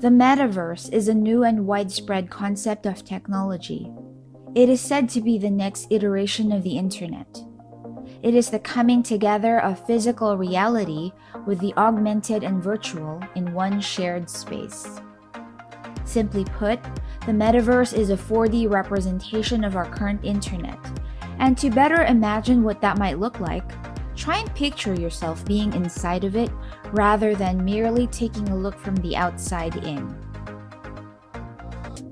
The metaverse is a new and widespread concept of technology. It is said to be the next iteration of the internet. It is the coming together of physical reality with the augmented and virtual in one shared space. Simply put, the metaverse is a 4D representation of our current internet. And to better imagine what that might look like, try and picture yourself being inside of it rather than merely taking a look from the outside in.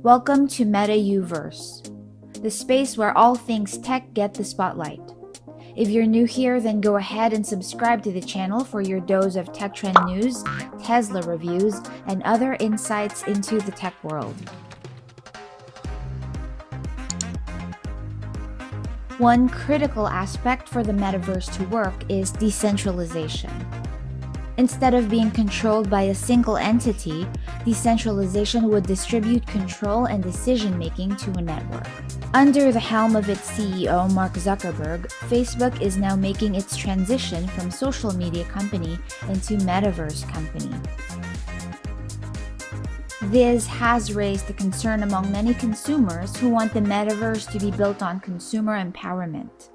Welcome to YouVerse, the space where all things tech get the spotlight. If you're new here, then go ahead and subscribe to the channel for your dose of tech trend news, Tesla reviews, and other insights into the tech world. One critical aspect for the metaverse to work is decentralization. Instead of being controlled by a single entity, decentralization would distribute control and decision-making to a network. Under the helm of its CEO, Mark Zuckerberg, Facebook is now making its transition from social media company into metaverse company. This has raised the concern among many consumers who want the metaverse to be built on consumer empowerment.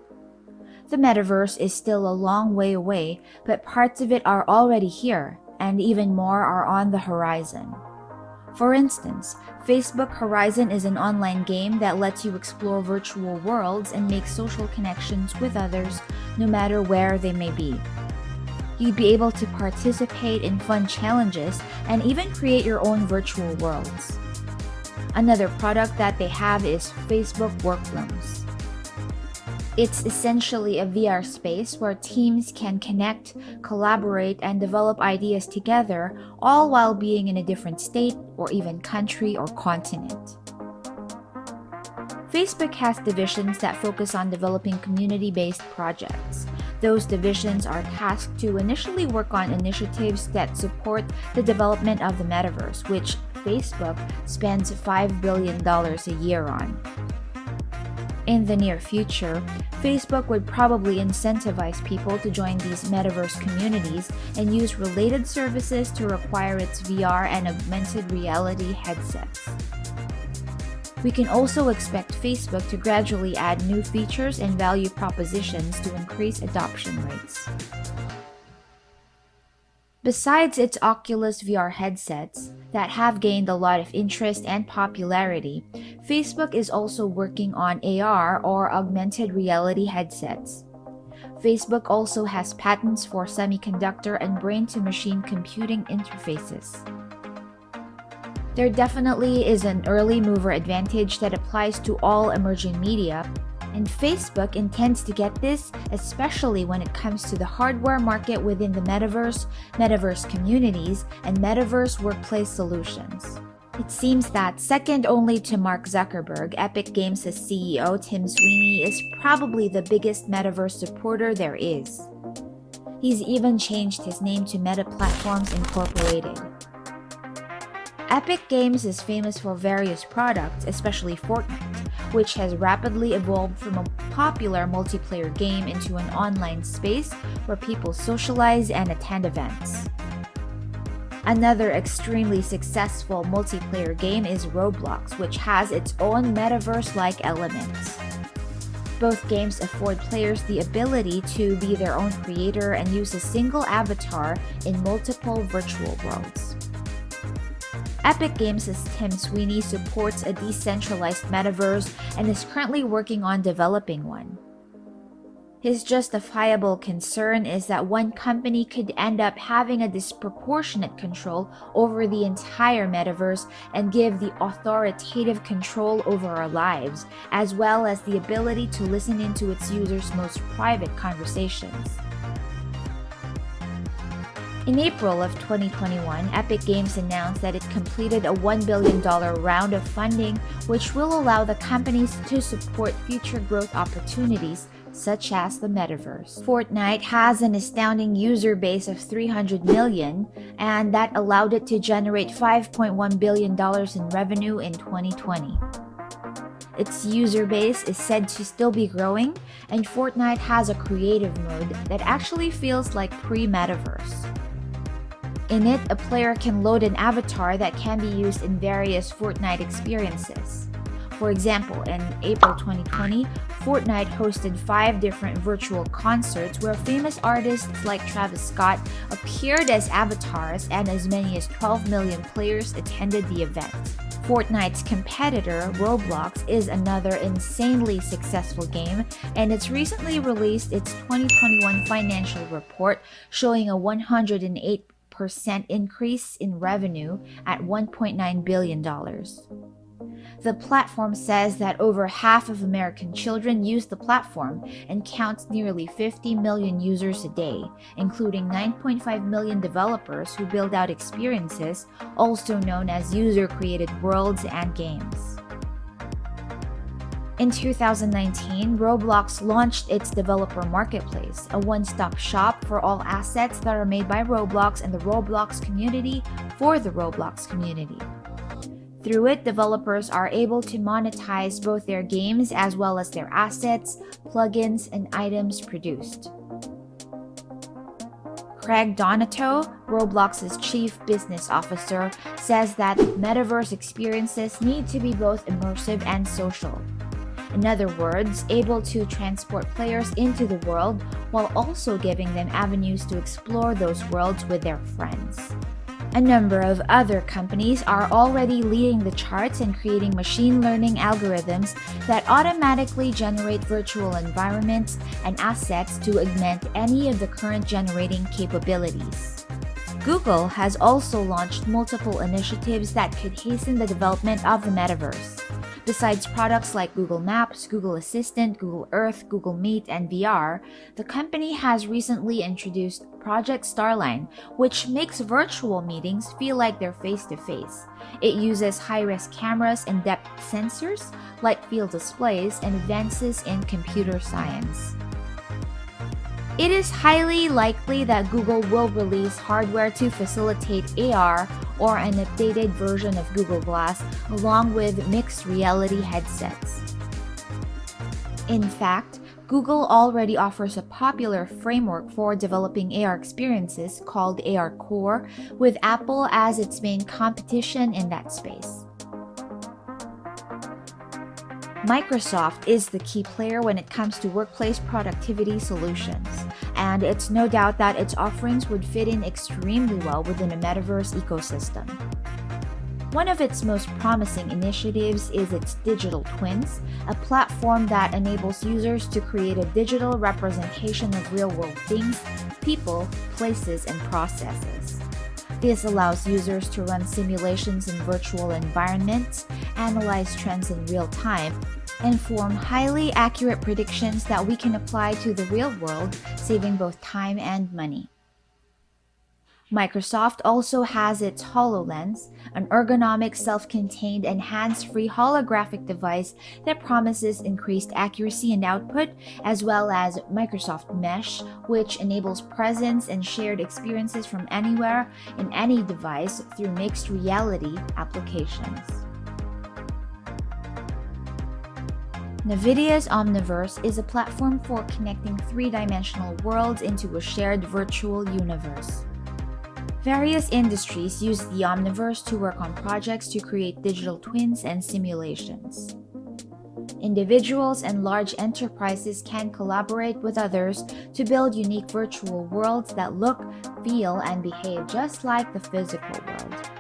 The metaverse is still a long way away, but parts of it are already here, and even more are on the horizon. For instance, Facebook Horizon is an online game that lets you explore virtual worlds and make social connections with others, no matter where they may be. You'd be able to participate in fun challenges and even create your own virtual worlds. Another product that they have is Facebook Workrooms. It's essentially a VR space where teams can connect, collaborate, and develop ideas together, all while being in a different state or even country or continent. Facebook has divisions that focus on developing community-based projects. Those divisions are tasked to initially work on initiatives that support the development of the metaverse, which Facebook spends $5 billion a year on. In the near future, Facebook would probably incentivize people to join these metaverse communities and use related services to acquire its VR and augmented reality headsets. We can also expect Facebook to gradually add new features and value propositions to increase adoption rates. Besides its Oculus VR headsets that have gained a lot of interest and popularity, Facebook is also working on AR or augmented reality headsets. Facebook also has patents for semiconductor and brain-to-machine computing interfaces. There definitely is an early mover advantage that applies to all emerging media, and Facebook intends to get this, especially when it comes to the hardware market within the metaverse, metaverse communities, and metaverse workplace solutions. It seems that, second only to Mark Zuckerberg, Epic Games' CEO Tim Sweeney is probably the biggest metaverse supporter there is. He's even changed his name to Meta Platforms Incorporated. Epic Games is famous for various products, especially Fortnite, which has rapidly evolved from a popular multiplayer game into an online space where people socialize and attend events. Another extremely successful multiplayer game is Roblox, which has its own metaverse-like elements. Both games afford players the ability to be their own creator and use a single avatar in multiple virtual worlds. Epic Games' Tim Sweeney supports a decentralized metaverse and is currently working on developing one. His justifiable concern is that one company could end up having a disproportionate control over the entire metaverse and give the authoritative control over our lives, as well as the ability to listen into its users' most private conversations. In April of 2021, Epic Games announced that it completed a $1 billion round of funding, which will allow the companies to support future growth opportunities such as the metaverse. Fortnite has an astounding user base of 300 million, and that allowed it to generate $5.1 billion in revenue in 2020. Its user base is said to still be growing, and Fortnite has a creative mode that actually feels like pre-metaverse. In it, a player can load an avatar that can be used in various Fortnite experiences. For example, in April 2020, Fortnite hosted 5 different virtual concerts where famous artists like Travis Scott appeared as avatars, and as many as 12 million players attended the event. Fortnite's competitor, Roblox, is another insanely successful game, and it's recently released its 2021 financial report showing a 108% increase in revenue at $1.9 billion. The platform says that over half of American children use the platform and counts nearly 50 million users a day, including 9.5 million developers who build out experiences, also known as user-created worlds and games. In 2019, Roblox launched its developer marketplace, a one-stop shop for all assets that are made by Roblox and the Roblox community for the Roblox community. Through it, developers are able to monetize both their games as well as their assets, plugins, and items produced. Craig Donato, Roblox's chief business officer, says that Metaverse experiences need to be both immersive and social. In other words, able to transport players into the world while also giving them avenues to explore those worlds with their friends. A number of other companies are already leading the charts and creating machine learning algorithms that automatically generate virtual environments and assets to augment any of the current generating capabilities. Google has also launched multiple initiatives that could hasten the development of the metaverse. Besides products like Google Maps, Google Assistant, Google Earth, Google Meet, and VR, the company has recently introduced Project Starline, which makes virtual meetings feel like they're face-to-face. It uses high-res cameras and depth sensors, light field displays, and advances in computer science. It is highly likely that Google will release hardware to facilitate AR or an updated version of Google Glass along with mixed reality headsets. In fact, Google already offers a popular framework for developing AR experiences called AR Core, with Apple as its main competition in that space. Microsoft is the key player when it comes to workplace productivity solutions, and it's no doubt that its offerings would fit in extremely well within a metaverse ecosystem. One of its most promising initiatives is its Digital Twins, a platform that enables users to create a digital representation of real-world things, people, places, and processes. This allows users to run simulations in virtual environments, analyze trends in real time, and form highly accurate predictions that we can apply to the real world, saving both time and money. Microsoft also has its HoloLens, an ergonomic, self-contained, and hands-free holographic device that promises increased accuracy and output, as well as Microsoft Mesh, which enables presence and shared experiences from anywhere in any device through mixed reality applications. NVIDIA's Omniverse is a platform for connecting three-dimensional worlds into a shared virtual universe. Various industries use the Omniverse to work on projects to create digital twins and simulations. Individuals and large enterprises can collaborate with others to build unique virtual worlds that look, feel, and behave just like the physical world.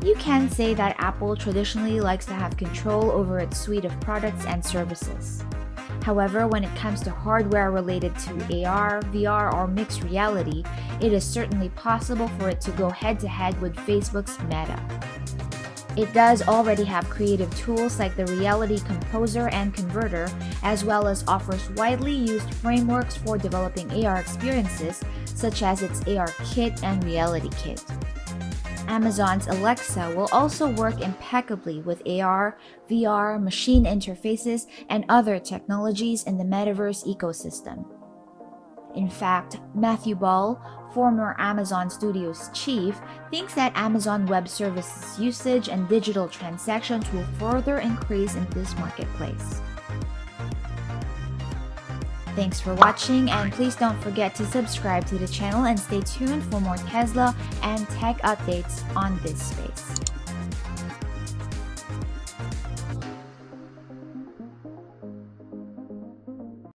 You can say that Apple traditionally likes to have control over its suite of products and services. However, when it comes to hardware related to AR, VR, or mixed reality, it is certainly possible for it to go head-to-head with Facebook's Meta. It does already have creative tools like the Reality Composer and Converter, as well as offers widely used frameworks for developing AR experiences, such as its AR Kit and Reality Kit. Amazon's Alexa will also work impeccably with AR, VR, machine interfaces, and other technologies in the metaverse ecosystem. In fact, Matthew Ball, former Amazon Studios chief, thinks that Amazon Web Services usage and digital transactions will further increase in this marketplace. Thanks for watching, and please don't forget to subscribe to the channel and stay tuned for more Tesla and tech updates on this space.